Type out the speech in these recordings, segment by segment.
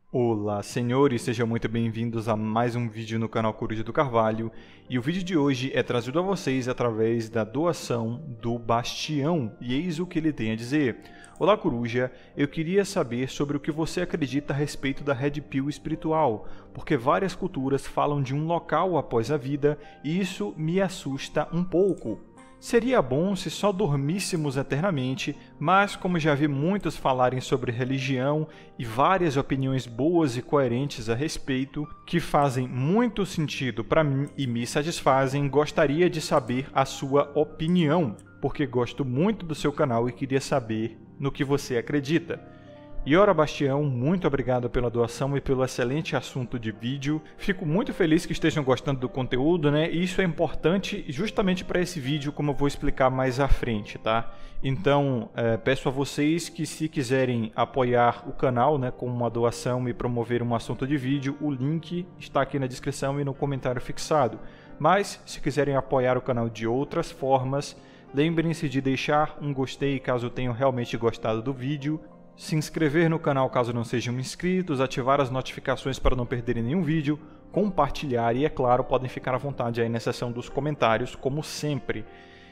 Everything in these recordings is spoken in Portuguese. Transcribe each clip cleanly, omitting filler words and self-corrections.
Olá, senhores, sejam muito bem-vindos a mais um vídeo no canal Coruja do Carvalho. E o vídeo de hoje é trazido a vocês através da doação do Bastião, e eis o que ele tem a dizer. Olá, Coruja, eu queria saber sobre o que você acredita a respeito da Red Pill espiritual, porque várias culturas falam de um local após a vida e isso me assusta um pouco. Seria bom se só dormíssemos eternamente, mas como já vi muitos falarem sobre religião e várias opiniões boas e coerentes a respeito, que fazem muito sentido para mim e me satisfazem, gostaria de saber a sua opinião, porque gosto muito do seu canal e queria saber no que você acredita. E ora, Bastião, muito obrigado pela doação e pelo excelente assunto de vídeo. Fico muito feliz que estejam gostando do conteúdo, né? E isso é importante justamente para esse vídeo, como eu vou explicar mais à frente, tá? Então, peço a vocês que, se quiserem apoiar o canal, né, com uma doação e promover um assunto de vídeo, o link está aqui na descrição e no comentário fixado. Mas, se quiserem apoiar o canal de outras formas, lembrem-se de deixar um gostei caso tenham realmente gostado do vídeo, se inscrever no canal caso não sejam inscritos, ativar as notificações para não perderem nenhum vídeo, compartilhar e, é claro, podem ficar à vontade aí na seção dos comentários, como sempre.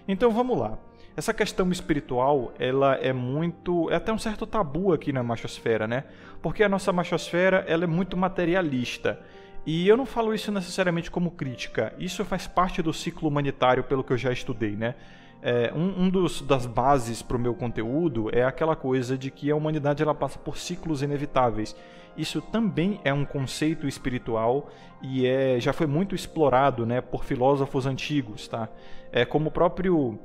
Então vamos lá. Essa questão espiritual, ela é até um certo tabu aqui na machosfera, né? Porque a nossa machosfera, ela é muito materialista. E eu não falo isso necessariamente como crítica, isso faz parte do ciclo humanitário pelo que eu já estudei, né? Das bases para o meu conteúdo é aquela coisa de que a humanidade ela passa por ciclos inevitáveis. Isso também é um conceito espiritual e já foi muito explorado, né, por filósofos antigos, tá? Como o próprio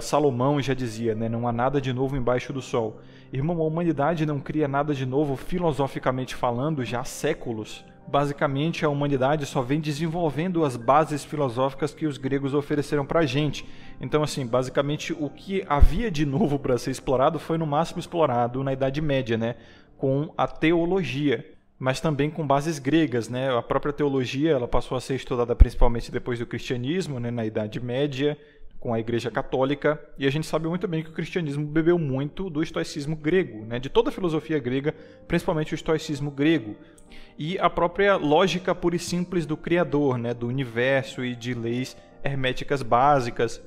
Salomão já dizia, né, não há nada de novo embaixo do sol. Irmão, a humanidade não cria nada de novo filosoficamente falando já há séculos. Basicamente, a humanidade só vem desenvolvendo as bases filosóficas que os gregos ofereceram para a gente. Então, assim, basicamente, o que havia de novo para ser explorado foi no máximo explorado na Idade Média, né? Com a teologia, mas também com bases gregas, né? A própria teologia ela passou a ser estudada principalmente depois do cristianismo, né? Na Idade Média, com a Igreja Católica, e a gente sabe muito bem que o cristianismo bebeu muito do estoicismo grego, né? De toda a filosofia grega, principalmente o estoicismo grego, e a própria lógica pura e simples do Criador, né? Do universo e de leis herméticas básicas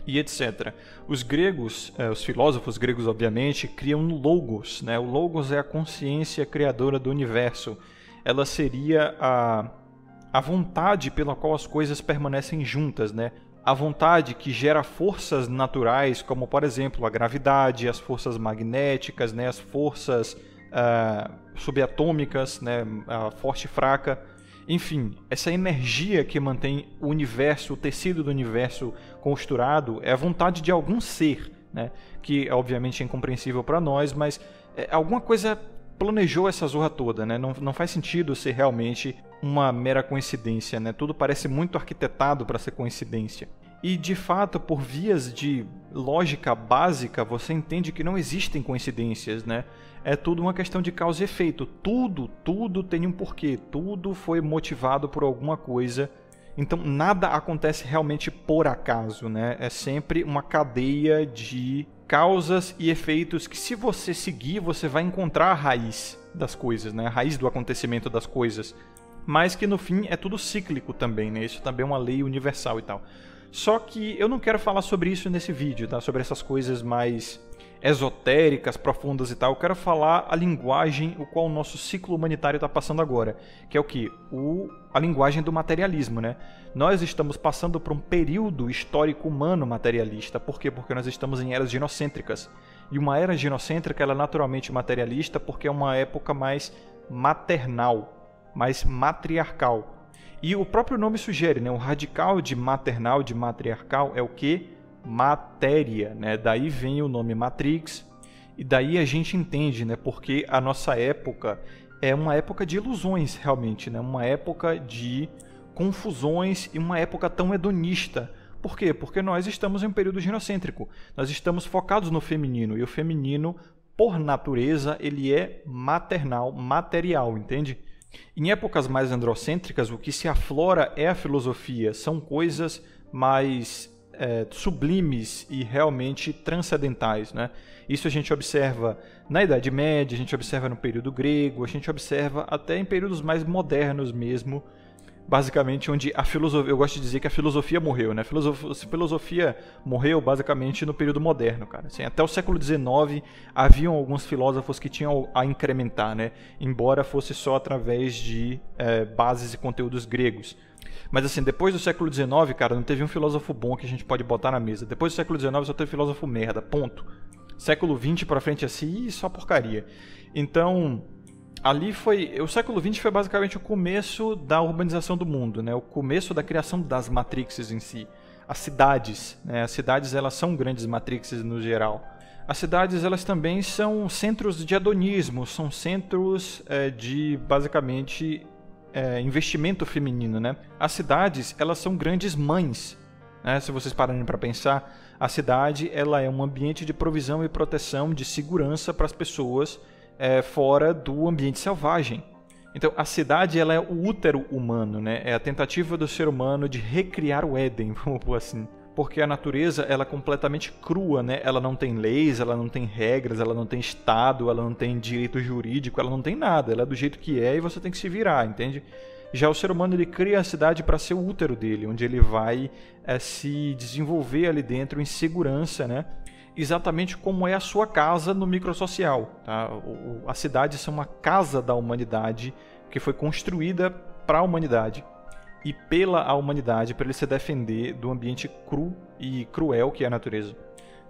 e etc. Os gregos, os filósofos gregos, obviamente, criam um logos, né? O logos é a consciência criadora do universo. Ela seria a vontade pela qual as coisas permanecem juntas, né? A vontade que gera forças naturais, como, por exemplo, a gravidade, as forças magnéticas, né, as forças subatômicas, né, a forte e fraca. Enfim, essa energia que mantém o universo, o tecido do universo costurado, é a vontade de algum ser, né, que obviamente é incompreensível para nós, mas alguma coisa planejou essa zorra toda, né? Não faz sentido ser realmente uma mera coincidência, né? Tudo parece muito arquitetado para ser coincidência. E, de fato, por vias de lógica básica, você entende que não existem coincidências, né? É tudo uma questão de causa e efeito. Tudo tem um porquê. Tudo foi motivado por alguma coisa. Então, nada acontece realmente por acaso, né? É sempre uma cadeia de causas e efeitos que, se você seguir, você vai encontrar a raiz das coisas, né? A raiz do acontecimento das coisas. Mas que, no fim, é tudo cíclico também, né? Isso também é uma lei universal e tal. Só que eu não quero falar sobre isso nesse vídeo, tá? Sobre essas coisas mais esotéricas, profundas e tal. Eu quero falar a linguagem o qual o nosso ciclo humanitário está passando agora, que é o quê? A linguagem do materialismo, né? Nós estamos passando por um período histórico humano materialista. Por quê? Porque nós estamos em eras ginocêntricas. E uma era ginocêntrica ela é naturalmente materialista porque é uma época mais maternal, mais matriarcal. E o próprio nome sugere, né? O radical de maternal, de matriarcal, é o quê? Matéria, né? Daí vem o nome Matrix, e daí a gente entende, né? Porque a nossa época é uma época de ilusões, realmente, né? Uma época de confusões e uma época tão hedonista. Por quê? Porque nós estamos em um período ginocêntrico. Nós estamos focados no feminino, e o feminino, por natureza, ele é maternal, material, entende? Em épocas mais androcêntricas, o que se aflora é a filosofia, são coisas mais sublimes e realmente transcendentais, né? Isso a gente observa na Idade Média, a gente observa no período grego, a gente observa até em períodos mais modernos mesmo, basicamente onde a filosofia, eu gosto de dizer que a filosofia morreu, né? A filosofia morreu basicamente no período moderno, cara. Assim, até o século XIX haviam alguns filósofos que tinham a incrementar, né? Embora fosse só através de bases e conteúdos gregos. Mas assim, depois do século XIX, cara, não teve um filósofo bom que a gente pode botar na mesa. Depois do século XIX só teve filósofo merda, ponto. Século XX pra frente assim, só porcaria. Então, ali foi... O século XX foi basicamente o começo da urbanização do mundo, né? O começo da criação das matrixes em si. As cidades, né? As cidades, elas são grandes matrixes no geral. As cidades, elas também são centros de hedonismo, são centros de, basicamente... investimento feminino, né? As cidades, elas são grandes mães, né? Se vocês pararem para pensar, a cidade, ela é um ambiente de provisão e proteção, de segurança para as pessoas fora do ambiente selvagem. Então, a cidade, ela é o útero humano, né? É a tentativa do ser humano de recriar o Éden, vamos pôr assim. Porque a natureza, ela é completamente crua, né? Ela não tem leis, ela não tem regras, ela não tem estado, ela não tem direito jurídico, ela não tem nada. Ela é do jeito que é e você tem que se virar, entende? Já o ser humano, ele cria a cidade para ser o útero dele, onde ele vai se desenvolver ali dentro em segurança, né? Exatamente como é a sua casa no microsocial, tá? A cidade é uma casa da humanidade que foi construída para a humanidade e pela humanidade, para ele se defender do ambiente cru e cruel que é a natureza.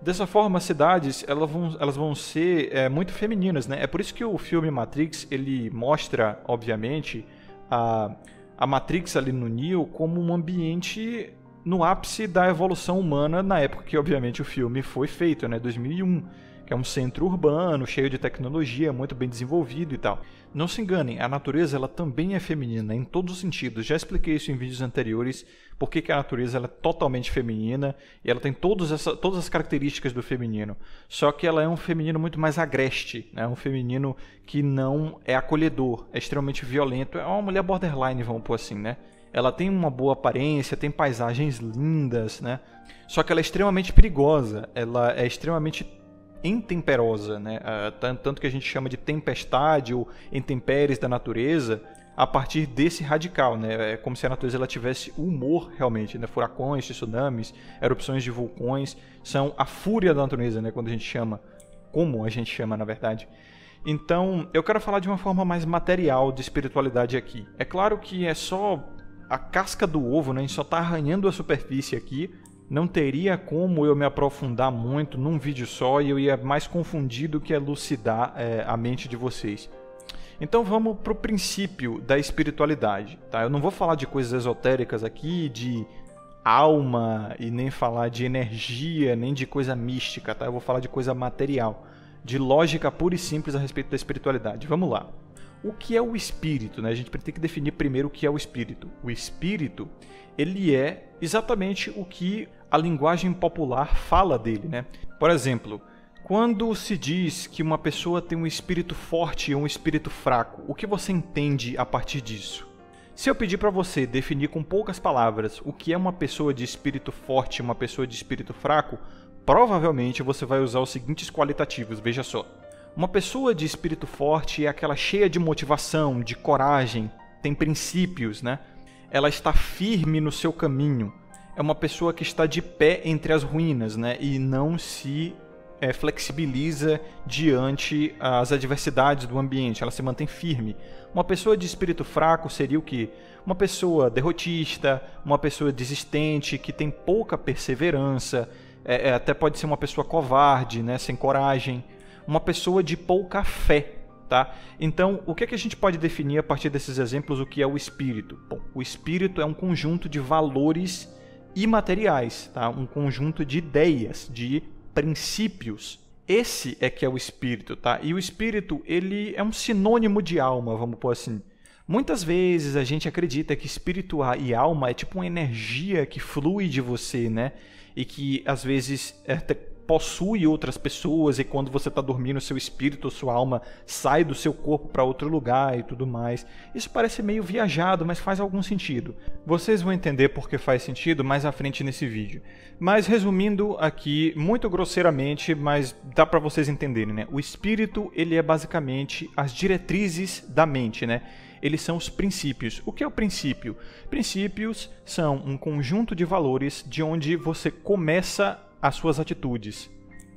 Dessa forma, as cidades elas vão ser muito femininas, né? É por isso que o filme Matrix ele mostra, obviamente, a Matrix ali no Neo como um ambiente no ápice da evolução humana na época que, obviamente, o filme foi feito, né? 2001, que é um centro urbano, cheio de tecnologia, muito bem desenvolvido e tal. Não se enganem, a natureza ela também é feminina em todos os sentidos. Já expliquei isso em vídeos anteriores, porque que a natureza ela é totalmente feminina e ela tem todas as características do feminino. Só que ela é um feminino muito mais agreste, né? Um feminino que não é acolhedor, é extremamente violento, é uma mulher borderline, vamos pôr assim, né? Ela tem uma boa aparência, tem paisagens lindas, né? Só que ela é extremamente perigosa, ela é extremamente intemperosa, né? Tanto que a gente chama de tempestade ou intempéries da natureza a partir desse radical, né? É como se a natureza ela tivesse humor realmente, né? Furacões, tsunamis, erupções de vulcões são a fúria da natureza, né? Quando a gente chama, como a gente chama na verdade. Então, eu quero falar de uma forma mais material de espiritualidade aqui. É claro que é só a casca do ovo, né? A gente só está arranhando a superfície aqui. Não teria como eu me aprofundar muito num vídeo só e eu ia mais confundir do que elucidar a mente de vocês. Então vamos para o princípio da espiritualidade, tá? Eu não vou falar de coisas esotéricas aqui, de alma e nem falar de energia, nem de coisa mística, tá? Eu vou falar de coisa material, de lógica pura e simples a respeito da espiritualidade. Vamos lá. O que é o espírito, né? A gente tem que definir primeiro o que é o espírito. O espírito, ele é exatamente o que a linguagem popular fala dele, né? Por exemplo, quando se diz que uma pessoa tem um espírito forte e um espírito fraco, o que você entende a partir disso? Se eu pedir para você definir com poucas palavras o que é uma pessoa de espírito forte e uma pessoa de espírito fraco, provavelmente você vai usar os seguintes qualitativos, veja só. Uma pessoa de espírito forte é aquela cheia de motivação, de coragem, tem princípios, né? Ela está firme no seu caminho. É uma pessoa que está de pé entre as ruínas, né? E não se flexibiliza diante as adversidades do ambiente. Ela se mantém firme. Uma pessoa de espírito fraco seria o quê? Uma pessoa derrotista, uma pessoa desistente, que tem pouca perseverança, até pode ser uma pessoa covarde, né? Sem coragem. Uma pessoa de pouca fé, tá? Então, o que é que a gente pode definir a partir desses exemplos o que é o espírito? Bom, o espírito é um conjunto de valores imateriais, tá? Um conjunto de ideias, de princípios. Esse é que é o espírito, tá? E o espírito, ele é um sinônimo de alma, vamos pôr assim. Muitas vezes a gente acredita que espírito e alma é tipo uma energia que flui de você, né? E que às vezes possui outras pessoas e quando você está dormindo, seu espírito ou sua alma sai do seu corpo para outro lugar e tudo mais. Isso parece meio viajado, mas faz algum sentido. Vocês vão entender porque faz sentido mais à frente nesse vídeo. Mas resumindo aqui, muito grosseiramente, mas dá para vocês entenderem, né? O espírito, ele é basicamente as diretrizes da mente, né? Eles são os princípios. O que é o princípio? Princípios são um conjunto de valores de onde você começa as suas atitudes.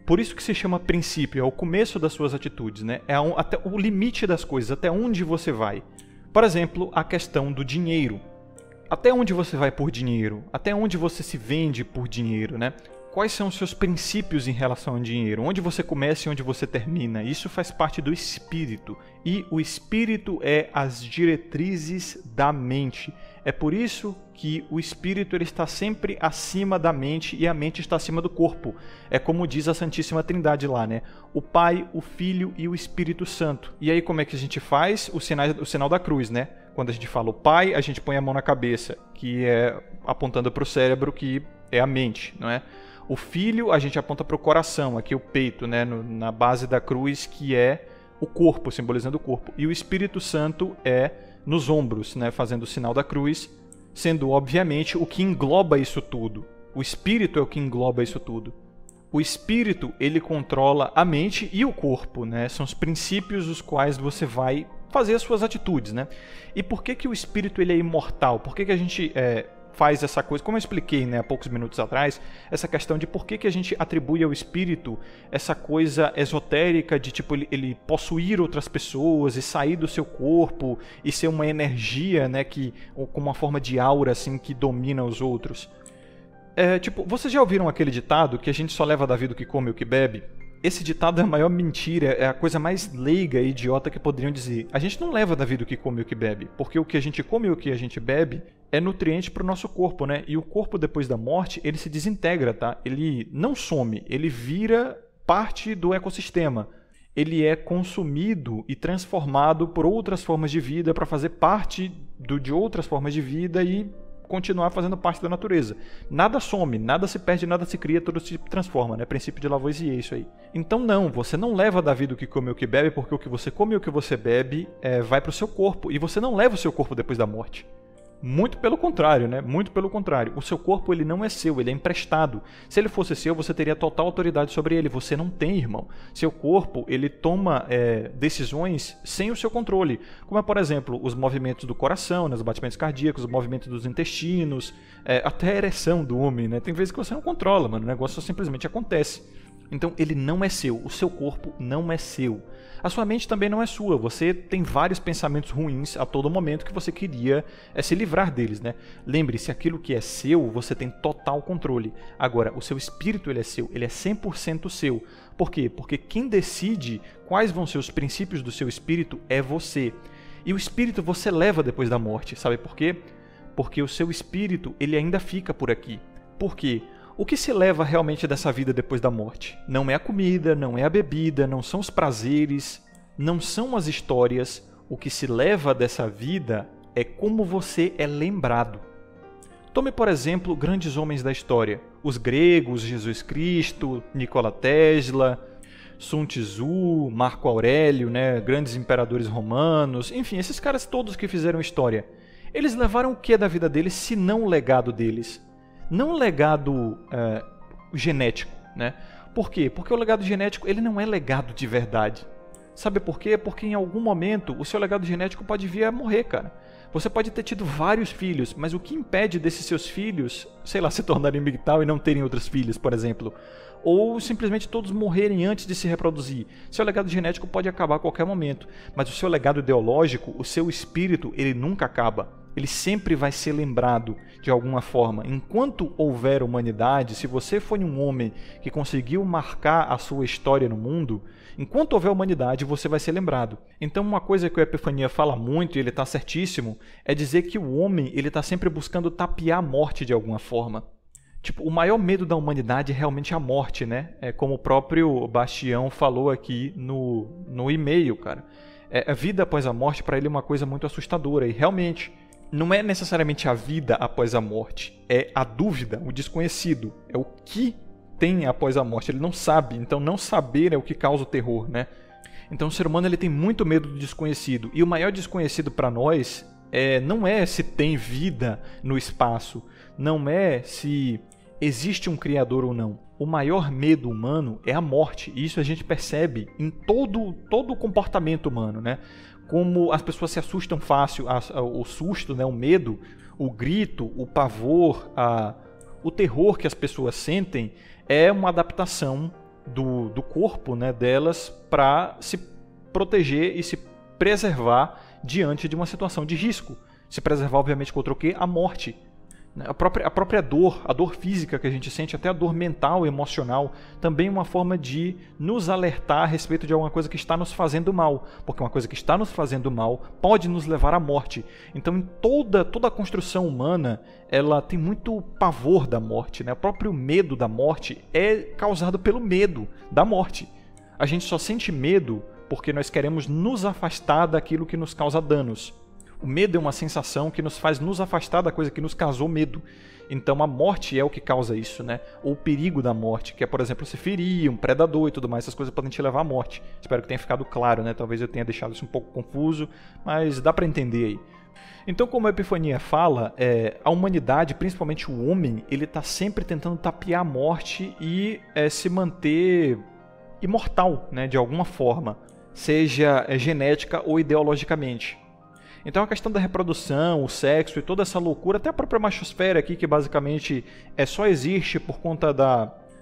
Por isso que se chama princípio, é o começo das suas atitudes, né? É até o limite das coisas, até onde você vai. Por exemplo, a questão do dinheiro. Até onde você vai por dinheiro? Até onde você se vende por dinheiro, né? Quais são os seus princípios em relação ao dinheiro? Onde você começa e onde você termina? Isso faz parte do espírito. E o espírito é as diretrizes da mente. É por isso que o espírito ele está sempre acima da mente e a mente está acima do corpo. É como diz a Santíssima Trindade lá, né? O Pai, o Filho e o Espírito Santo. E aí como é que a gente faz? O sinal da cruz, né? Quando a gente fala o Pai, a gente põe a mão na cabeça, que é apontando para o cérebro, que é a mente, não é? O Filho, a gente aponta para o coração, aqui o peito, né? Na base da cruz, que é o corpo, simbolizando o corpo. E o Espírito Santo é nos ombros, né? Fazendo o sinal da cruz, sendo, obviamente, o que engloba isso tudo. O Espírito é o que engloba isso tudo. O Espírito, ele controla a mente e o corpo, né? São os princípios os quais você vai fazer as suas atitudes, né? E por que que o Espírito ele é imortal? Por que que a gente faz essa coisa, como eu expliquei, né, há poucos minutos atrás, essa questão de por que a gente atribui ao espírito essa coisa esotérica de tipo ele possuir outras pessoas e sair do seu corpo e ser uma energia, né, com uma forma de aura assim que domina os outros. Tipo, vocês já ouviram aquele ditado que a gente só leva da vida o que come e o que bebe? Esse ditado é a maior mentira, é a coisa mais leiga e idiota que poderiam dizer. A gente não leva da vida o que come e o que bebe, porque o que a gente come e o que a gente bebe é nutriente para o nosso corpo, né? E o corpo, depois da morte, ele se desintegra, tá? Ele não some, ele vira parte do ecossistema. Ele é consumido e transformado por outras formas de vida para fazer parte de outras formas de vida e continuar fazendo parte da natureza. Nada some, nada se perde, nada se cria, tudo se transforma, né? Princípio de Lavoisier, isso aí. Então não, você não leva da vida o que come e o que bebe, porque o que você come e o que você bebe vai para o seu corpo, e você não leva o seu corpo depois da morte. Muito pelo contrário, né? Muito pelo contrário. O seu corpo ele não é seu, ele é emprestado. Se ele fosse seu, você teria total autoridade sobre ele. Você não tem, irmão. Seu corpo ele toma decisões sem o seu controle. Como é, por exemplo, os movimentos do coração, né? Os batimentos cardíacos, os movimentos dos intestinos, até a ereção do homem, né? Tem vezes que você não controla, mano. O negócio simplesmente acontece. Então ele não é seu, o seu corpo não é seu. A sua mente também não é sua, você tem vários pensamentos ruins a todo momento que você queria se livrar deles, né? Lembre-se, aquilo que é seu, você tem total controle. Agora, o seu espírito ele é seu, ele é 100% seu. Por quê? Porque quem decide quais vão ser os princípios do seu espírito é você. E o espírito você leva depois da morte, sabe por quê? Porque o seu espírito ele ainda fica por aqui. Por quê? O que se leva realmente dessa vida depois da morte? Não é a comida, não é a bebida, não são os prazeres, não são as histórias. O que se leva dessa vida é como você é lembrado. Tome, por exemplo, grandes homens da história. Os gregos, Jesus Cristo, Nikola Tesla, Sun Tzu, Marco Aurélio, né? Grandes imperadores romanos, enfim, esses caras todos que fizeram história. Eles levaram o que da vida deles, se não o legado deles? Não o legado genético, né? Por quê? Porque o legado genético ele não é legado de verdade. Sabe por quê? Porque em algum momento o seu legado genético pode vir a morrer, cara. Você pode ter tido vários filhos, mas o que impede desses seus filhos, sei lá, se tornarem Big Tal e não terem outros filhos, por exemplo? Ou simplesmente todos morrerem antes de se reproduzir. Seu legado genético pode acabar a qualquer momento, mas o seu legado ideológico, o seu espírito, ele nunca acaba. Ele sempre vai ser lembrado de alguma forma. Enquanto houver humanidade, se você foi um homem que conseguiu marcar a sua história no mundo, enquanto houver humanidade, você vai ser lembrado. Então uma coisa que o Epifania fala muito, e ele está certíssimo, é dizer que o homem está sempre buscando tapear a morte de alguma forma. Tipo, o maior medo da humanidade é realmente a morte, né? É como o próprio Bastião falou aqui no e-mail, cara. A vida após a morte, para ele, é uma coisa muito assustadora. E realmente, não é necessariamente a vida após a morte. É a dúvida, o desconhecido. É o que tem após a morte, ele não sabe. Então não saber é o que causa o terror, né? Então o ser humano ele tem muito medo do desconhecido. E o maior desconhecido para nós não é se tem vida no espaço, não é se existe um criador ou não. O maior medo humano é a morte. E isso a gente percebe em todo o comportamento humano, né? Como as pessoas se assustam fácil, o susto, né? O medo, o grito, o pavor, o terror que as pessoas sentem é uma adaptação do corpo, né, delas para se proteger e se preservar diante de uma situação de risco. Se preservar, obviamente, contra o quê? A morte. A própria dor, a dor física que a gente sente, até a dor mental e emocional, também é uma forma de nos alertar a respeito de alguma coisa que está nos fazendo mal. Porque uma coisa que está nos fazendo mal pode nos levar à morte. Então, em toda a construção humana, ela tem muito pavor da morte, né? O próprio medo da morte é causado pelo medo da morte. A gente só sente medo porque nós queremos nos afastar daquilo que nos causa danos. O medo é uma sensação que nos faz nos afastar da coisa que nos causou medo. Então a morte é o que causa isso, né? Ou o perigo da morte, que é, por exemplo, se ferir, um predador e tudo mais, essas coisas podem te levar à morte. Espero que tenha ficado claro, né? Talvez eu tenha deixado isso um pouco confuso, mas dá para entender aí. Então, como a Epifania fala, a humanidade, principalmente o homem, ele está sempre tentando tapear a morte e se manter imortal, né? De alguma forma, seja genética ou ideologicamente. Então a questão da reprodução, o sexo e toda essa loucura, até a própria machosfera aqui, que basicamente só existe por conta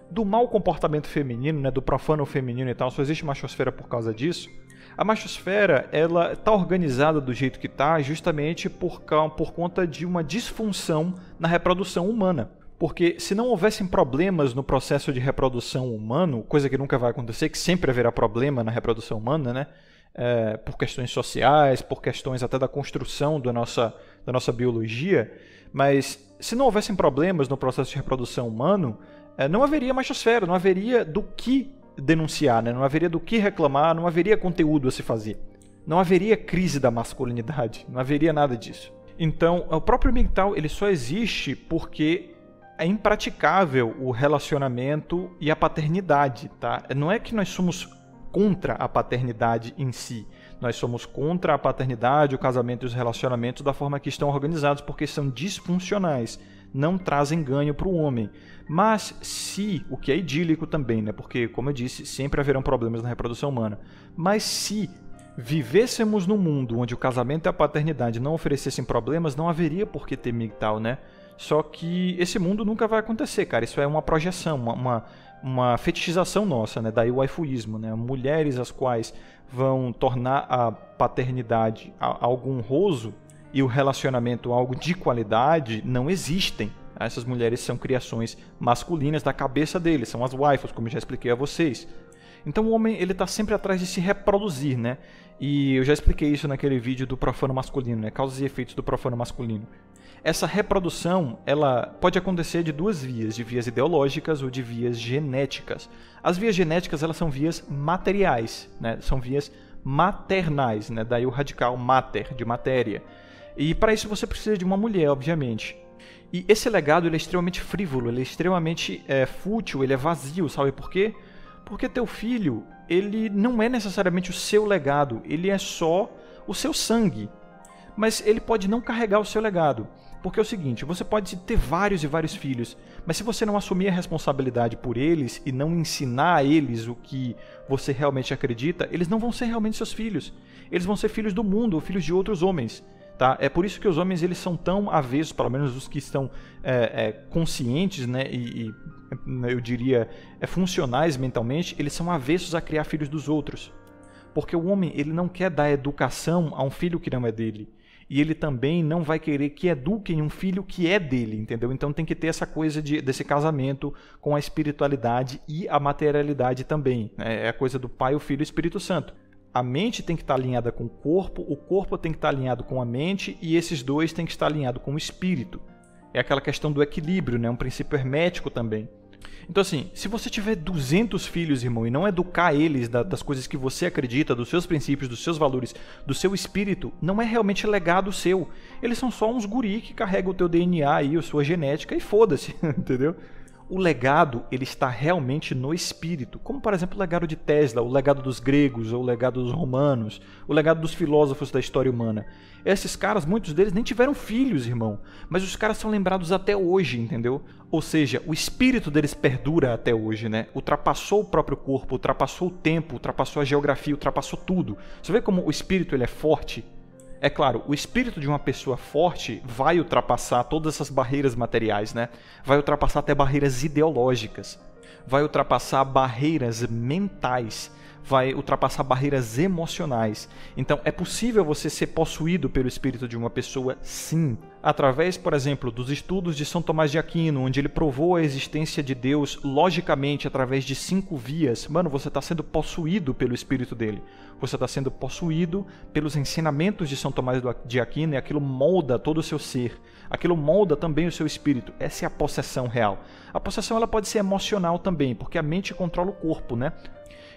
do mau comportamento feminino, né, do profano feminino e tal, só existe machosfera por causa disso. A machosfera, ela está organizada do jeito que está justamente por conta de uma disfunção na reprodução humana. Porque se não houvessem problemas no processo de reprodução humano, coisa que nunca vai acontecer, que sempre haverá problema na reprodução humana, né? Por questões sociais, por questões até da construção da nossa biologia, mas se não houvessem problemas no processo de reprodução humano, não haveria machosfera, não haveria do que denunciar, né? Não haveria do que reclamar, não haveria conteúdo a se fazer, não haveria crise da masculinidade, não haveria nada disso. Então, o próprio MGTOW ele só existe porque é impraticável o relacionamento e a paternidade, tá? Não é que nós somos contra a paternidade em si. Nós somos contra a paternidade, o casamento e os relacionamentos da forma que estão organizados, porque são disfuncionais, não trazem ganho para o homem. Mas se, o que é idílico também, né? Porque, como eu disse, sempre haverão problemas na reprodução humana, mas se vivêssemos num mundo onde o casamento e a paternidade não oferecessem problemas, não haveria por que ter MGTOW, né? Só que esse mundo nunca vai acontecer, cara. Isso é uma projeção, uma fetichização nossa, né? Daí o waifuísmo, né? Mulheres as quais vão tornar a paternidade algo honroso e o relacionamento algo de qualidade não existem. Essas mulheres são criações masculinas da cabeça deles, são as waifus, como eu já expliquei a vocês. Então o homem ele está sempre atrás de se reproduzir, né? E eu já expliquei isso naquele vídeo do profano masculino, né? Causas e efeitos do profano masculino. Essa reprodução ela pode acontecer de duas vias, de vias ideológicas ou de vias genéticas. As vias genéticas elas são vias materiais, né? São vias maternais, né? Daí o radical mater, de matéria. E para isso você precisa de uma mulher, obviamente. E esse legado ele é extremamente frívolo, ele é extremamente fútil, ele é vazio, sabe por quê? Porque teu filho, ele não é necessariamente o seu legado, ele é só o seu sangue. Mas ele pode não carregar o seu legado. Porque é o seguinte, você pode ter vários e vários filhos, mas se você não assumir a responsabilidade por eles e não ensinar a eles o que você realmente acredita, eles não vão ser realmente seus filhos. Eles vão ser filhos do mundo ou filhos de outros homens. Tá? É por isso que os homens eles são tão avessos, pelo menos os que estão conscientes, né, e eu diria funcionais mentalmente, eles são avessos a criar filhos dos outros. Porque o homem ele não quer dar educação a um filho que não é dele. E ele também não vai querer que eduquem um filho que é dele, entendeu? Então tem que ter essa coisa desse casamento com a espiritualidade e a materialidade também. Né? É a coisa do Pai, o Filho e o Espírito Santo. A mente tem que estar alinhada com o corpo tem que estar alinhado com a mente e esses dois têm que estar alinhados com o espírito. É aquela questão do equilíbrio, né? Um princípio hermético também. Então assim, se você tiver 200 filhos, irmão, e não educar eles das coisas que você acredita, dos seus princípios, dos seus valores, do seu espírito, não é realmente legado seu. Eles são só uns guri que carregam o teu DNA aí, a sua genética e foda-se, entendeu? O legado, ele está realmente no espírito, como por exemplo o legado de Tesla, o legado dos gregos, ou o legado dos romanos, o legado dos filósofos da história humana. Esses caras, muitos deles nem tiveram filhos, irmão, mas os caras são lembrados até hoje, entendeu? Ou seja, o espírito deles perdura até hoje, né? Ultrapassou o próprio corpo, ultrapassou o tempo, ultrapassou a geografia, ultrapassou tudo. Você vê como o espírito ele é forte? É claro, o espírito de uma pessoa forte vai ultrapassar todas essas barreiras materiais, né? Vai ultrapassar até barreiras ideológicas, vai ultrapassar barreiras mentais, vai ultrapassar barreiras emocionais. Então, é possível você ser possuído pelo espírito de uma pessoa, sim. Através, por exemplo, dos estudos de São Tomás de Aquino, onde ele provou a existência de Deus logicamente através de 5 vias. Mano, você está sendo possuído pelo espírito dele. Você está sendo possuído pelos ensinamentos de São Tomás de Aquino e aquilo molda todo o seu ser. Aquilo molda também o seu espírito. Essa é a possessão real. A possessão ela pode ser emocional também, porque a mente controla o corpo, né?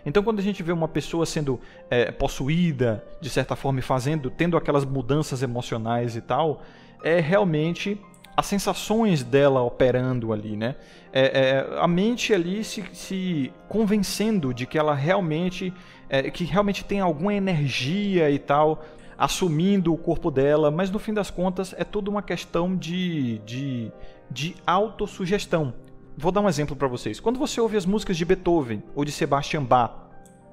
Então, quando a gente vê uma pessoa sendo possuída, de certa forma, e tendo aquelas mudanças emocionais e tal, é realmente as sensações dela operando ali, né? A mente ali se convencendo de que ela realmente, que realmente tem alguma energia e tal, assumindo o corpo dela, mas no fim das contas é tudo uma questão de autossugestão. Vou dar um exemplo para vocês. Quando você ouve as músicas de Beethoven ou de Sebastian Bach,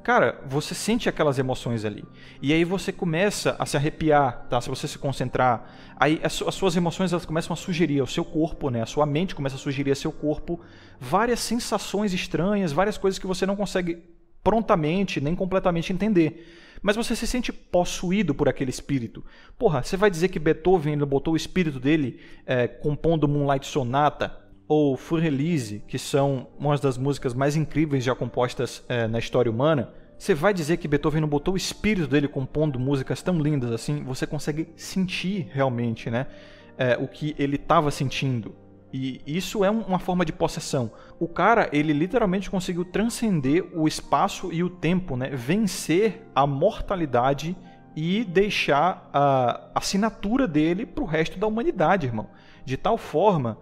cara, você sente aquelas emoções ali. E aí você começa a se arrepiar, tá? Se você se concentrar, aí as suas emoções elas começam a sugerir ao seu corpo, né? A sua mente começa a sugerir ao seu corpo várias sensações estranhas, várias coisas que você não consegue prontamente nem completamente entender. Mas você se sente possuído por aquele espírito. Porra, você vai dizer que Beethoven ele botou o espírito dele compondo Moonlight Sonata ou Fur-Elise, que são uma das músicas mais incríveis já compostas na história humana, você vai dizer que Beethoven não botou o espírito dele compondo músicas tão lindas assim? Você consegue sentir realmente, né, o que ele estava sentindo. E isso é uma forma de possessão. O cara, ele literalmente conseguiu transcender o espaço e o tempo, né, vencer a mortalidade e deixar a assinatura dele para o resto da humanidade, irmão. De tal forma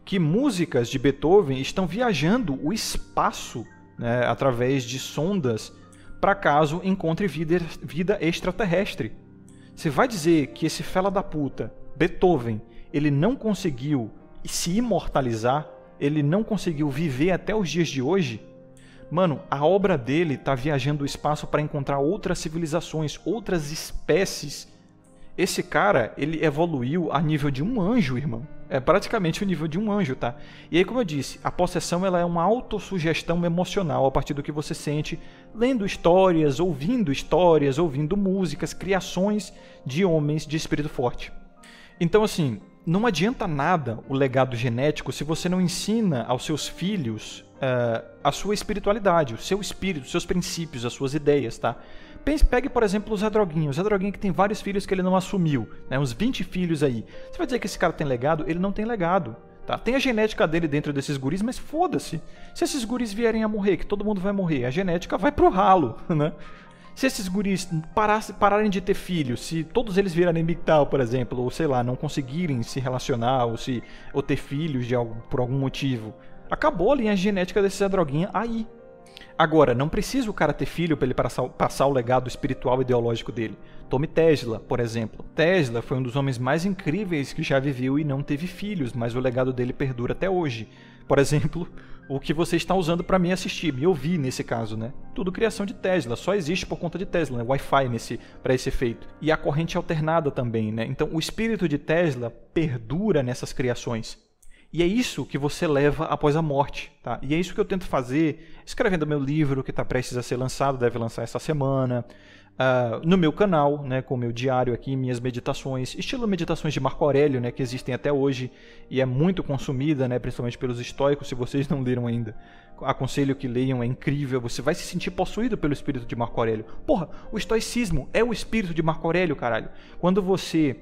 que músicas de Beethoven estão viajando o espaço, né, através de sondas para caso encontre vida extraterrestre. Você vai dizer que esse fela da puta, Beethoven, ele não conseguiu se imortalizar, ele não conseguiu viver até os dias de hoje? Mano, a obra dele está viajando o espaço para encontrar outras civilizações, outras espécies. Esse cara, ele evoluiu a nível de um anjo, irmão. É praticamente o nível de um anjo, tá? E aí, como eu disse, a possessão ela é uma autossugestão emocional a partir do que você sente lendo histórias, ouvindo músicas, criações de homens de espírito forte. Então, assim, não adianta nada o legado genético se você não ensina aos seus filhos a sua espiritualidade, o seu espírito, os seus princípios, as suas ideias, tá? Pegue, por exemplo, o Zé Droguinha. O Zé Droguinha que tem vários filhos que ele não assumiu, né? Uns 20 filhos aí. Você vai dizer que esse cara tem legado? Ele não tem legado. Tá? Tem a genética dele dentro desses guris, mas foda-se. Se esses guris vierem a morrer, que todo mundo vai morrer, a genética vai pro ralo, né? Se esses guris pararem de ter filhos, se todos eles virarem MGTOW, por exemplo, ou sei lá, não conseguirem se relacionar ou ter filhos por algum motivo, acabou a linha genética desse Zé Droguinha aí. Agora, não precisa o cara ter filho para ele passar o legado espiritual e ideológico dele. Tome Tesla, por exemplo. Tesla foi um dos homens mais incríveis que já viveu e não teve filhos, mas o legado dele perdura até hoje. Por exemplo, o que você está usando para me assistir, me ouvir nesse caso, né? Tudo criação de Tesla, só existe por conta de Tesla, né? Wi-Fi para esse efeito. E a corrente alternada também, né? Então, o espírito de Tesla perdura nessas criações. E é isso que você leva após a morte, tá? E é isso que eu tento fazer, escrevendo meu livro, que está prestes a ser lançado, deve lançar essa semana, no meu canal, né, com o meu diário aqui, minhas meditações, estilo meditações de Marco Aurélio, né, que existem até hoje, e é muito consumida, né, principalmente pelos estoicos, se vocês não leram ainda. Aconselho que leiam, é incrível, você vai se sentir possuído pelo espírito de Marco Aurélio. Porra, o estoicismo é o espírito de Marco Aurélio, caralho. Quando você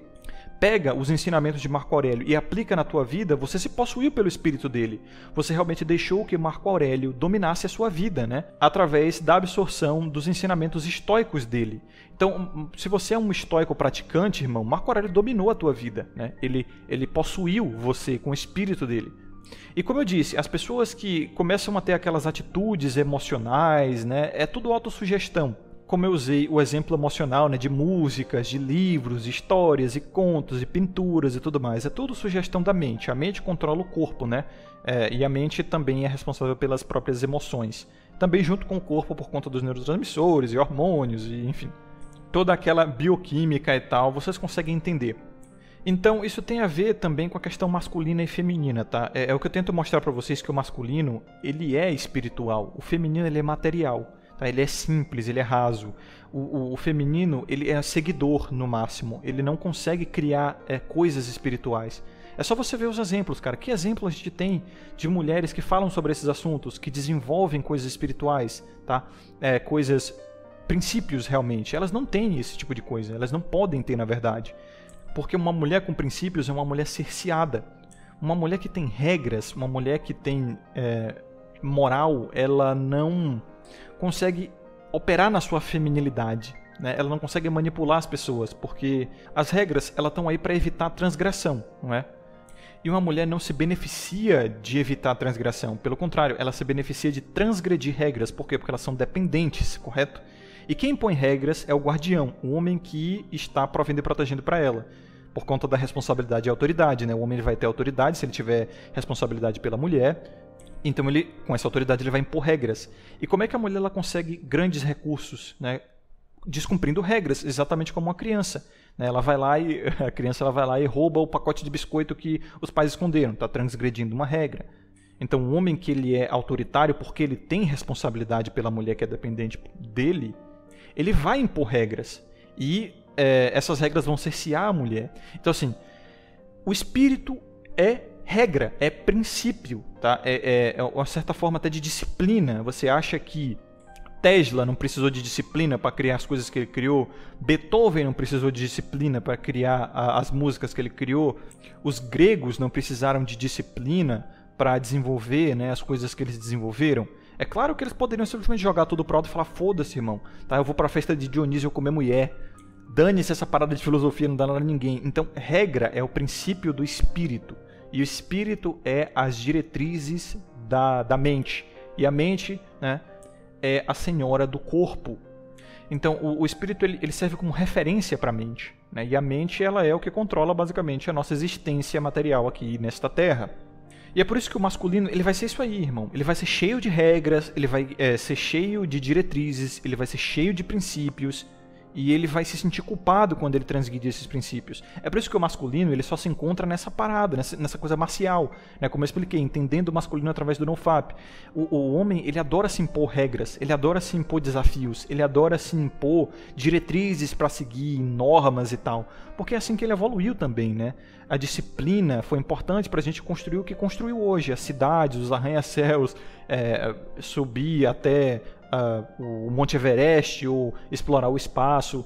pega os ensinamentos de Marco Aurélio e aplica na tua vida, você se possuiu pelo espírito dele. Você realmente deixou que Marco Aurélio dominasse a sua vida, né? Através da absorção dos ensinamentos estoicos dele. Então, se você é um estoico praticante, irmão, Marco Aurélio dominou a tua vida, né? Ele possuiu você com o espírito dele. E como eu disse, as pessoas que começam a ter aquelas atitudes emocionais, né, é tudo autossugestão. Como eu usei o exemplo emocional, né, de músicas, de livros, histórias e contos e pinturas e tudo mais, é tudo sugestão da mente. A mente controla o corpo, né? E a mente também é responsável pelas próprias emoções. Também junto com o corpo por conta dos neurotransmissores e hormônios e enfim. Toda aquela bioquímica e tal, vocês conseguem entender. Então, isso tem a ver também com a questão masculina e feminina, tá? É o que eu tento mostrar para vocês, que o masculino, ele é espiritual, o feminino, ele é material, tá? Ele é simples, ele é raso. O feminino, ele é seguidor, no máximo, ele não consegue criar coisas espirituais. É só você ver os exemplos, cara. Que exemplos a gente tem de mulheres que falam sobre esses assuntos, que desenvolvem coisas espirituais, tá? Princípios realmente. Elas não têm esse tipo de coisa, elas não podem ter, na verdade. Porque uma mulher com princípios é uma mulher cerceada. Uma mulher que tem regras, uma mulher que tem moral, ela não consegue operar na sua feminilidade, né? Ela não consegue manipular as pessoas, porque as regras elas estão aí para evitar a transgressão, não é? E uma mulher não se beneficia de evitar a transgressão. Pelo contrário, ela se beneficia de transgredir regras. Por quê? Porque elas são dependentes, correto? E quem impõe regras é o guardião, o homem que está provendo e protegendo para ela, por conta da responsabilidade e autoridade, né? O homem ele vai ter autoridade se ele tiver responsabilidade pela mulher, então ele, com essa autoridade, ele vai impor regras. E como é que a mulher ela consegue grandes recursos, né? Descumprindo regras, exatamente como uma criança, né? A criança ela vai lá e rouba o pacote de biscoito que os pais esconderam, está transgredindo uma regra. Então, o homem que ele é autoritário porque ele tem responsabilidade pela mulher que é dependente dele, ele vai impor regras. E essas regras vão cercear a mulher. Então, assim, o espírito é regra, é princípio, tá? É uma certa forma até de disciplina. Você acha que Tesla não precisou de disciplina para criar as coisas que ele criou? Beethoven não precisou de disciplina para criar as músicas que ele criou? Os gregos não precisaram de disciplina para desenvolver, né, as coisas que eles desenvolveram? É claro que eles poderiam simplesmente jogar tudo pro alto e falar: foda-se, irmão, tá? Eu vou pra festa de Dionísio comer mulher. Dane-se essa parada de filosofia, não dá nada a ninguém. Então, regra é o princípio do espírito. E o espírito é as diretrizes da mente. E a mente, né, é a senhora do corpo. Então, o espírito ele serve como referência para a mente, né? E a mente ela é o que controla basicamente a nossa existência material aqui nesta terra. E é por isso que o masculino ele vai ser isso aí, irmão. Ele vai ser cheio de regras, ele vai ser cheio de diretrizes, ele vai ser cheio de princípios. E ele vai se sentir culpado quando ele transgride esses princípios. É por isso que o masculino ele só se encontra nessa parada, nessa coisa marcial, né? Como eu expliquei, entendendo o masculino através do NoFap. O homem ele adora se impor regras, ele adora se impor desafios, ele adora se impor diretrizes para seguir, normas e tal. Porque é assim que ele evoluiu também, né? A disciplina foi importante para a gente construir o que construiu hoje. As cidades, os arranha-céus, subir até o Monte Everest ou explorar o espaço.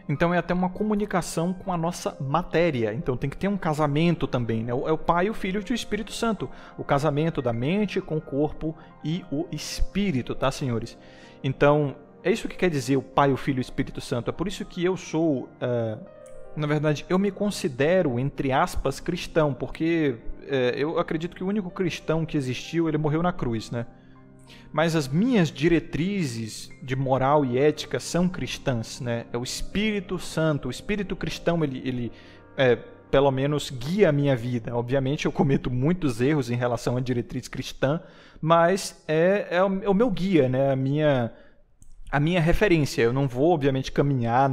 Então é até uma comunicação com a nossa matéria. Então tem que ter um casamento também, né? É o Pai, o Filho e o Espírito Santo. O casamento da mente com o corpo e o Espírito, tá, senhores? Então é isso que quer dizer o Pai, o Filho e o Espírito Santo. É por isso que eu sou... na verdade, eu me considero, entre aspas, cristão, porque eu acredito que o único cristão que existiu, ele morreu na cruz, né? Mas as minhas diretrizes de moral e ética são cristãs, né? É o Espírito Santo, o Espírito cristão, ele pelo menos guia a minha vida. Obviamente eu cometo muitos erros em relação à diretriz cristã, mas é o meu guia, né? A minha referência. Eu não vou, obviamente, caminhar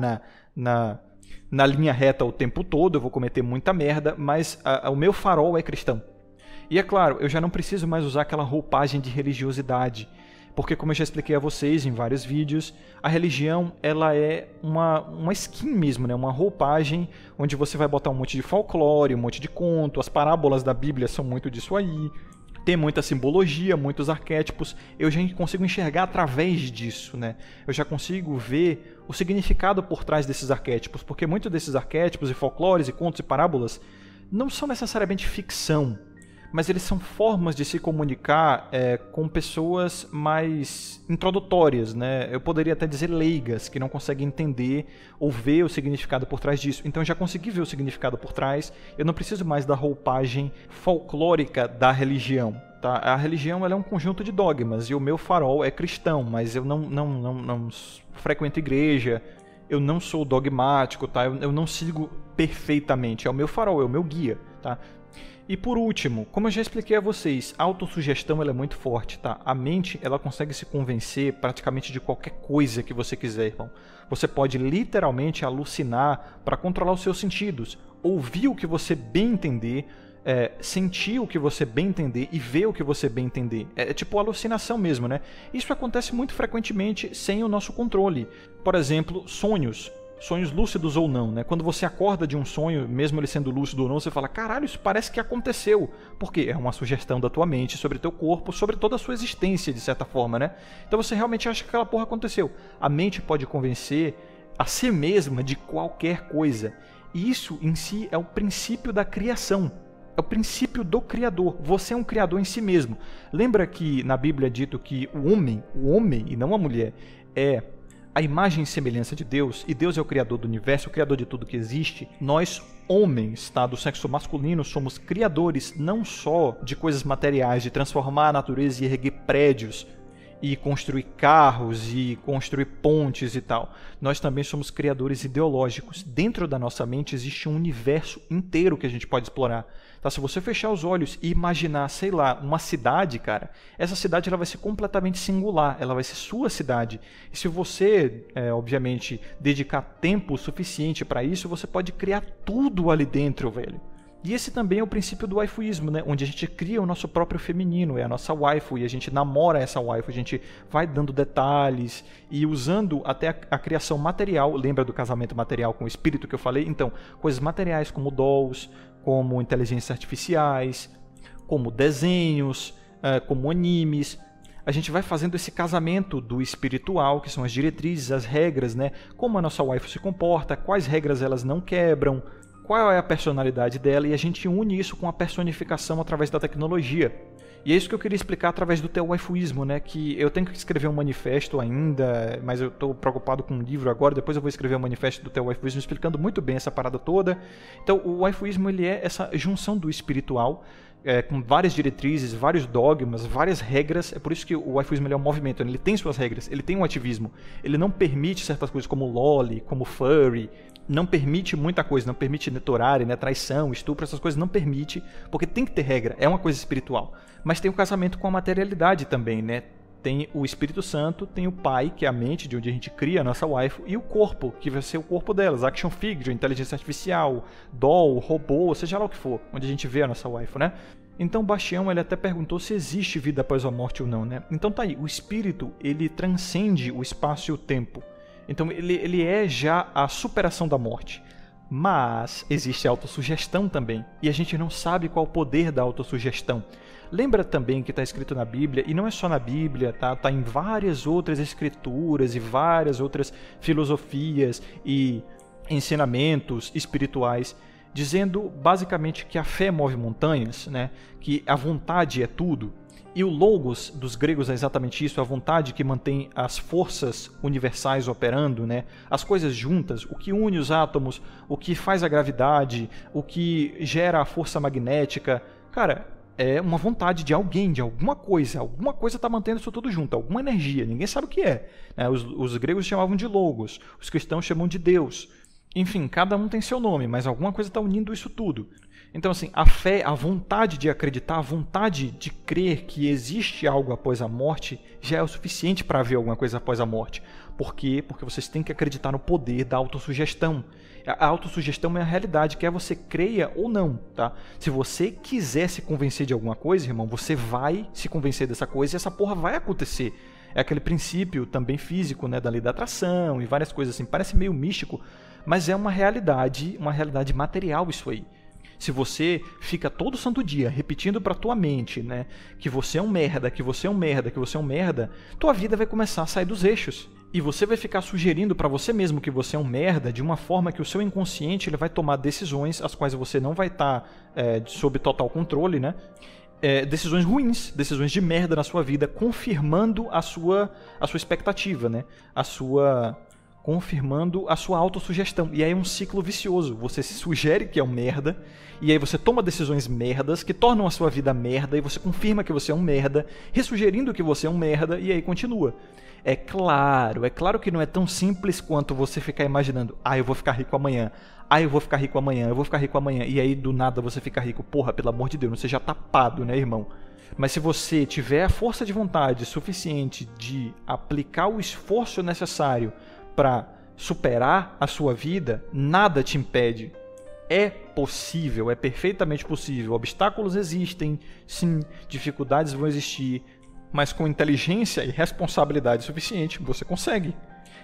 na linha reta o tempo todo, eu vou cometer muita merda, mas o meu farol é cristão. E é claro, eu já não preciso mais usar aquela roupagem de religiosidade, porque como eu já expliquei a vocês em vários vídeos, a religião ela é uma skin mesmo, né? Uma roupagem onde você vai botar um monte de folclore, um monte de conto, as parábolas da Bíblia são muito disso aí, tem muita simbologia, muitos arquétipos, eu já consigo enxergar através disso, né? Eu já consigo ver o significado por trás desses arquétipos, porque muitos desses arquétipos e folclores e contos e parábolas não são necessariamente ficção, mas eles são formas de se comunicar com pessoas mais introdutórias, né? Eu poderia até dizer leigas, que não conseguem entender ou ver o significado por trás disso. Então eu já consegui ver o significado por trás, eu não preciso mais da roupagem folclórica da religião. Tá? A religião ela é um conjunto de dogmas, e o meu farol é cristão, mas eu não frequento igreja, eu não sou dogmático, tá? Eu não sigo perfeitamente, é o meu farol, é o meu guia, tá? E por último, como eu já expliquei a vocês, a autossugestão ela é muito forte, tá? A mente ela consegue se convencer praticamente de qualquer coisa que você quiser, irmão. Você pode literalmente alucinar para controlar os seus sentidos, ouvir o que você bem entender, sentir o que você bem entender e ver o que você bem entender. É tipo alucinação mesmo, né? Isso acontece muito frequentemente sem o nosso controle. Por exemplo, sonhos lúcidos ou não, né? Quando você acorda de um sonho, mesmo ele sendo lúcido ou não, você fala, caralho, isso parece que aconteceu. Porque é uma sugestão da tua mente sobre teu corpo, sobre toda a sua existência, de certa forma, né? Então você realmente acha que aquela porra aconteceu. A mente pode convencer a si mesma de qualquer coisa. E isso em si é o princípio da criação. É o princípio do Criador. Você é um Criador em si mesmo. Lembra que na Bíblia é dito que o homem e não a mulher, é a imagem e semelhança de Deus, e Deus é o Criador do universo, o Criador de tudo que existe. Nós, homens, tá, do sexo masculino, somos criadores não só de coisas materiais, de transformar a natureza e erguer prédios, e construir carros, e construir pontes e tal. Nós também somos criadores ideológicos. Dentro da nossa mente existe um universo inteiro que a gente pode explorar. Tá? Se você fechar os olhos e imaginar, sei lá, uma cidade, cara, essa cidade ela vai ser completamente singular, ela vai ser sua cidade. E se você, obviamente, dedicar tempo suficiente para isso, você pode criar tudo ali dentro, velho. E esse também é o princípio do waifuísmo, né? Onde a gente cria o nosso próprio feminino, é a nossa waifu, e a gente namora essa waifu, a gente vai dando detalhes e usando até a criação material. Lembra do casamento material com o espírito que eu falei? Então, coisas materiais como dolls, como inteligências artificiais, como desenhos, como animes. A gente vai fazendo esse casamento do espiritual, que são as diretrizes, as regras, né? Como a nossa waifu se comporta, quais regras elas não quebram, qual é a personalidade dela, e a gente une isso com a personificação através da tecnologia. E é isso que eu queria explicar através do teu waifuísmo, né? Que eu tenho que escrever um manifesto ainda, mas eu estou preocupado com um livro agora, depois eu vou escrever um manifesto do teu waifuísmo explicando muito bem essa parada toda. Então o waifuísmo ele é essa junção do espiritual, com várias diretrizes, vários dogmas, várias regras. É por isso que o waifuísmo ele é um movimento, ele tem suas regras, ele tem um ativismo. Ele não permite certas coisas como loli, como furry, não permite muita coisa, não permite netorare, né, traição, estupro, essas coisas não permite, porque tem que ter regra, é uma coisa espiritual. Mas tem o casamento com a materialidade também, né? Tem o Espírito Santo, tem o Pai, que é a mente de onde a gente cria a nossa waifu, e o corpo, que vai ser o corpo delas, action figure, inteligência artificial, doll, robô, seja lá o que for, onde a gente vê a nossa waifu, né? Então Bastião ele até perguntou se existe vida após a morte ou não, né? Então tá aí, o espírito ele transcende o espaço e o tempo. Então ele é já a superação da morte. Mas existe a autossugestão também, e a gente não sabe qual o poder da autossugestão. Lembra também que está escrito na Bíblia, e não é só na Bíblia, tá em várias outras escrituras e várias outras filosofias e ensinamentos espirituais, dizendo basicamente que a fé move montanhas, né? Que a vontade é tudo. E o logos dos gregos é exatamente isso, a vontade que mantém as forças universais operando, né? As coisas juntas, o que une os átomos, o que faz a gravidade, o que gera a força magnética. Cara, é uma vontade de alguém, de alguma coisa está mantendo isso tudo junto, alguma energia, ninguém sabe o que é. Né? Os gregos chamavam de logos, os cristãos chamam de Deus. Enfim, cada um tem seu nome, mas alguma coisa está unindo isso tudo. Então, assim, a fé, a vontade de acreditar, a vontade de crer que existe algo após a morte já é o suficiente para haver alguma coisa após a morte. Por quê? Porque vocês têm que acreditar no poder da autossugestão. A autossugestão é a realidade, quer você creia ou não, tá? Se você quiser se convencer de alguma coisa, irmão, você vai se convencer dessa coisa e essa porra vai acontecer. É aquele princípio também físico, né, da lei da atração e várias coisas assim. Parece meio místico, mas é uma realidade material isso aí. Se você fica todo santo dia repetindo pra tua mente, né, que você é um merda, que você é um merda, que você é um merda, tua vida vai começar a sair dos eixos. E você vai ficar sugerindo pra você mesmo que você é um merda de uma forma que o seu inconsciente ele vai tomar decisões as quais você não vai estar sob total controle, né? decisões ruins, decisões de merda na sua vida, confirmando a sua expectativa, né? Confirmando a sua autossugestão. E aí é um ciclo vicioso. Você se sugere que é um merda, e aí você toma decisões merdas que tornam a sua vida merda, e você confirma que você é um merda, ressugerindo que você é um merda, e aí continua. É claro que não é tão simples quanto você ficar imaginando: eu vou ficar rico amanhã, eu vou ficar rico amanhã, eu vou ficar rico amanhã, e aí do nada você fica rico. Porra, pelo amor de Deus, não seja tapado, né, irmão? Mas se você tiver a força de vontade suficiente de aplicar o esforço necessário para superar a sua vida, nada te impede. É possível, é perfeitamente possível. Obstáculos existem, sim, dificuldades vão existir, mas com inteligência e responsabilidade suficiente, você consegue.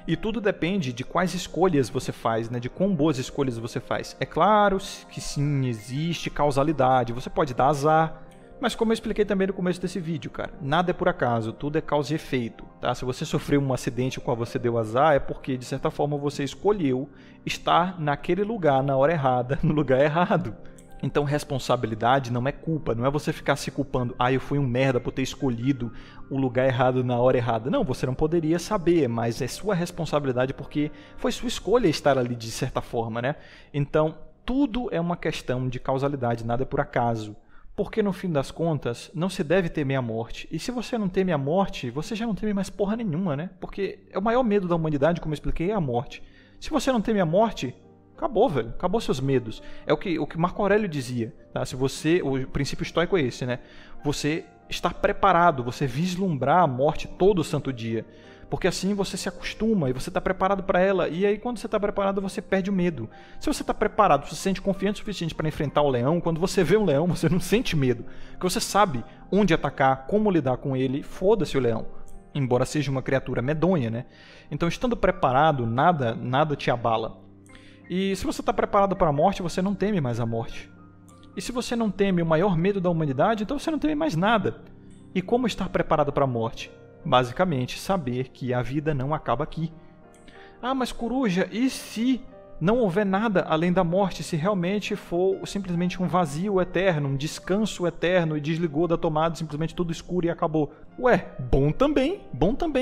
E tudo depende de quais escolhas você faz, né? De quão boas escolhas você faz. É claro que sim, existe causalidade, você pode dar azar, mas como eu expliquei também no começo desse vídeo, cara, nada é por acaso, tudo é causa e efeito, tá? Se você sofreu um acidente com qual você deu azar, é porque, de certa forma, você escolheu estar naquele lugar, na hora errada, no lugar errado. Então, responsabilidade não é culpa, não é você ficar se culpando: eu fui um merda por ter escolhido o lugar errado na hora errada. Não, você não poderia saber, mas é sua responsabilidade porque foi sua escolha estar ali, de certa forma, né? Então, tudo é uma questão de causalidade, nada é por acaso. Porque, no fim das contas, não se deve temer a morte. E se você não teme a morte, você já não teme mais porra nenhuma, né? Porque é o maior medo da humanidade, como eu expliquei, é a morte. Se você não teme a morte, acabou, velho. Acabou seus medos. É o que Marco Aurélio dizia, tá? O princípio estoico é esse, né? Você estar preparado, você vislumbrar a morte todo santo dia. Porque assim você se acostuma e você está preparado para ela. E aí, quando você está preparado, você perde o medo. Se você está preparado, você se sente confiante o suficiente para enfrentar o leão, quando você vê um leão, você não sente medo. Porque você sabe onde atacar, como lidar com ele, foda-se o leão. Embora seja uma criatura medonha, né? Então, estando preparado, nada te abala. E se você está preparado para a morte, você não teme mais a morte. E se você não teme o maior medo da humanidade, então você não teme mais nada. E como estar preparado para a morte? Basicamente, saber que a vida não acaba aqui. Mas coruja, e se não houver nada além da morte, se realmente for simplesmente um vazio eterno, um descanso eterno, e desligou da tomada, simplesmente tudo escuro e acabou? Bom também,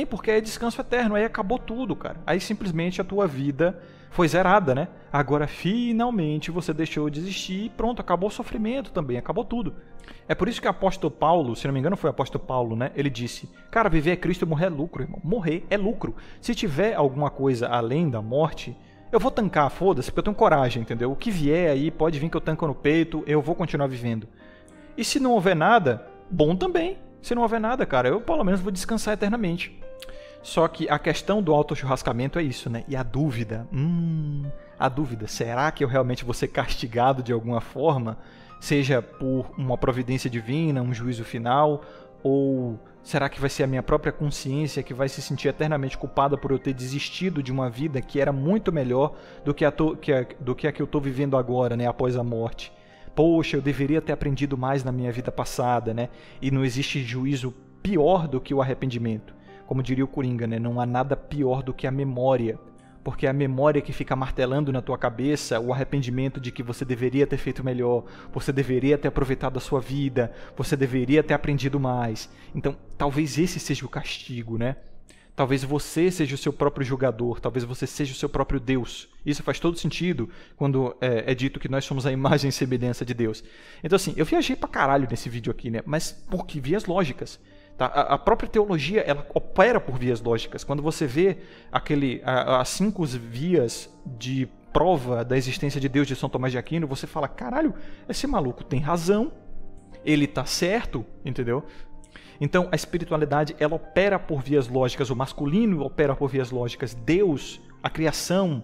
porque é descanso eterno, aí acabou tudo, cara. Aí simplesmente a tua vida foi zerada, né? Agora finalmente você deixou de existir e pronto, acabou o sofrimento também, acabou tudo. É por isso que o apóstolo Paulo, se não me engano foi o apóstolo Paulo, né? Ele disse: cara, viver é Cristo e morrer é lucro, irmão. Morrer é lucro. Se tiver alguma coisa além da morte, eu vou tancar, foda-se, porque eu tenho coragem, entendeu? O que vier aí, pode vir que eu tanco no peito, eu vou continuar vivendo. E se não houver nada, bom também. Se não houver nada, cara, eu pelo menos vou descansar eternamente. Só que a questão do autochurrascamento é isso, né? E a dúvida, será que eu realmente vou ser castigado de alguma forma? Seja por uma providência divina, um juízo final, ou será que vai ser a minha própria consciência que vai se sentir eternamente culpada por eu ter desistido de uma vida que era muito melhor do que a que eu estou vivendo agora, né? Após a morte. Poxa, eu deveria ter aprendido mais na minha vida passada, né? E não existe juízo pior do que o arrependimento. Como diria o Coringa, né? Não há nada pior do que a memória. Porque é a memória que fica martelando na tua cabeça o arrependimento de que você deveria ter feito melhor, você deveria ter aproveitado a sua vida, você deveria ter aprendido mais. Então, talvez esse seja o castigo, né? Talvez você seja o seu próprio julgador, talvez você seja o seu próprio Deus. Isso faz todo sentido quando é dito que nós somos a imagem e semelhança de Deus. Então assim, eu viajei pra caralho nesse vídeo aqui, né? Mas por que vias lógicas? Tá? A própria teologia, ela opera por vias lógicas. Quando você vê as 5 vias de prova da existência de Deus de São Tomás de Aquino, você fala: caralho, esse maluco tem razão, ele tá certo, entendeu? Então, a espiritualidade, ela opera por vias lógicas, o masculino opera por vias lógicas, Deus, a criação,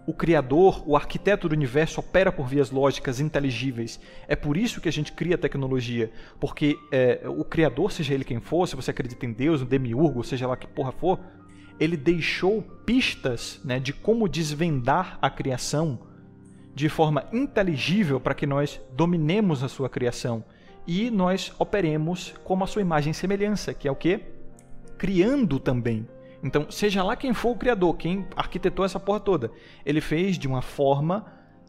o Criador, o arquiteto do universo opera por vias lógicas inteligíveis. É por isso que a gente cria tecnologia, porque o Criador, seja ele quem for, se você acredita em Deus, no demiurgo, seja lá que porra for, ele deixou pistas, né, de como desvendar a criação de forma inteligível para que nós dominemos a sua criação. E nós operemos como a sua imagem e semelhança, que é o quê? Criando também. Então, seja lá quem for o criador, quem arquitetou essa porra toda, ele fez de uma forma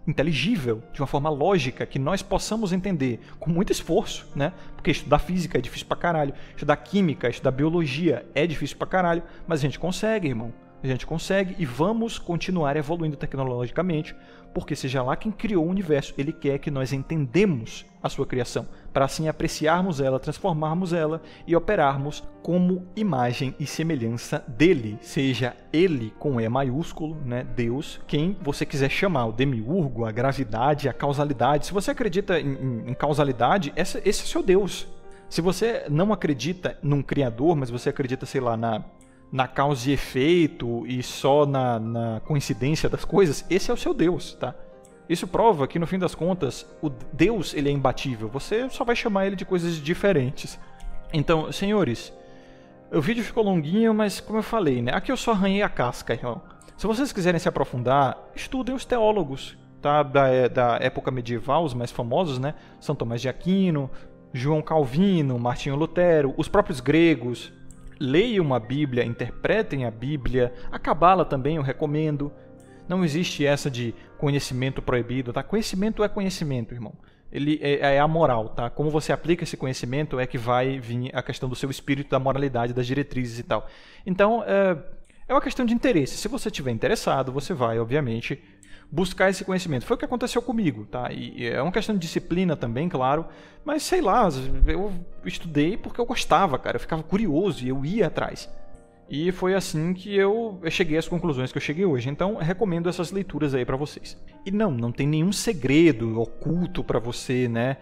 inteligível, de uma forma lógica, que nós possamos entender com muito esforço, né? Porque estudar física é difícil pra caralho, estudar química, estudar biologia é difícil pra caralho, mas a gente consegue, irmão. A gente consegue e vamos continuar evoluindo tecnologicamente, porque seja lá quem criou o universo, ele quer que nós entendamos a sua criação, para assim apreciarmos ela, transformarmos ela e operarmos como imagem e semelhança dele, seja ele com E maiúsculo, né, Deus, quem você quiser chamar, o demiurgo, a gravidade, a causalidade. Se você acredita em causalidade, esse é seu Deus. Se você não acredita num criador, mas você acredita, sei lá, na causa e efeito e só na coincidência das coisas, esse é o seu Deus, tá? Isso prova que, no fim das contas, o Deus ele é imbatível. Você só vai chamar ele de coisas diferentes. Então, senhores, o vídeo ficou longuinho, mas como eu falei, né? Aqui eu só arranhei a casca, irmão. Se vocês quiserem se aprofundar, estudem os teólogos, tá? Da época medieval, os mais famosos, né? São Tomás de Aquino, João Calvino, Martinho Lutero, os próprios gregos. Leiam a Bíblia, interpretem a Bíblia, a Cabala também eu recomendo. Não existe essa de conhecimento proibido, tá? Conhecimento é conhecimento, irmão. Ele é a moral, tá? Como você aplica esse conhecimento é que vai vir a questão do seu espírito, da moralidade, das diretrizes e tal. Então, é uma questão de interesse. Se você estiver interessado, você vai, obviamente, buscar esse conhecimento. Foi o que aconteceu comigo, tá? E é uma questão de disciplina também, claro. Mas, sei lá, eu estudei porque eu gostava, cara. Eu ficava curioso e eu ia atrás. E foi assim que eu cheguei às conclusões que eu cheguei hoje. Então, recomendo essas leituras aí pra vocês. E não tem nenhum segredo oculto pra você, né,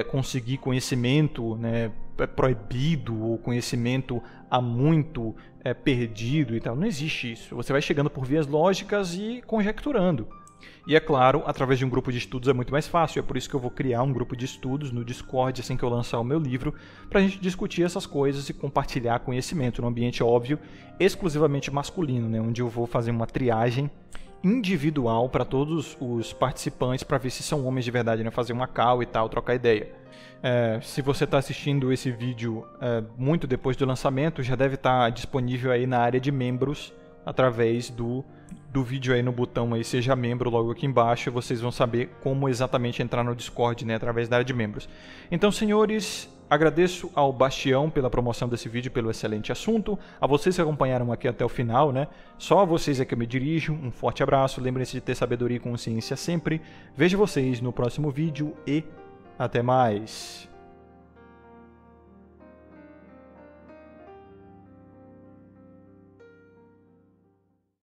conseguir conhecimento, né, proibido ou conhecimento há muito perdido e tal. Não existe isso. Você vai chegando por vias lógicas e conjecturando. E é claro, através de um grupo de estudos é muito mais fácil, é por isso que eu vou criar um grupo de estudos no Discord assim que eu lançar o meu livro, para a gente discutir essas coisas e compartilhar conhecimento num ambiente óbvio, exclusivamente masculino, né, onde eu vou fazer uma triagem individual para todos os participantes para ver se são homens de verdade, né, fazer uma call e tal, trocar ideia. Se você está assistindo esse vídeo muito depois do lançamento, já deve estar disponível aí na área de membros, através do vídeo aí no botão aí, seja membro logo aqui embaixo, e vocês vão saber como exatamente entrar no Discord, né, através da área de membros. Então, senhores, agradeço ao Bastião pela promoção desse vídeo, pelo excelente assunto, a vocês que acompanharam aqui até o final, né, só a vocês é que eu me dirijo, um forte abraço, lembrem-se de ter sabedoria e consciência sempre, vejo vocês no próximo vídeo e até mais!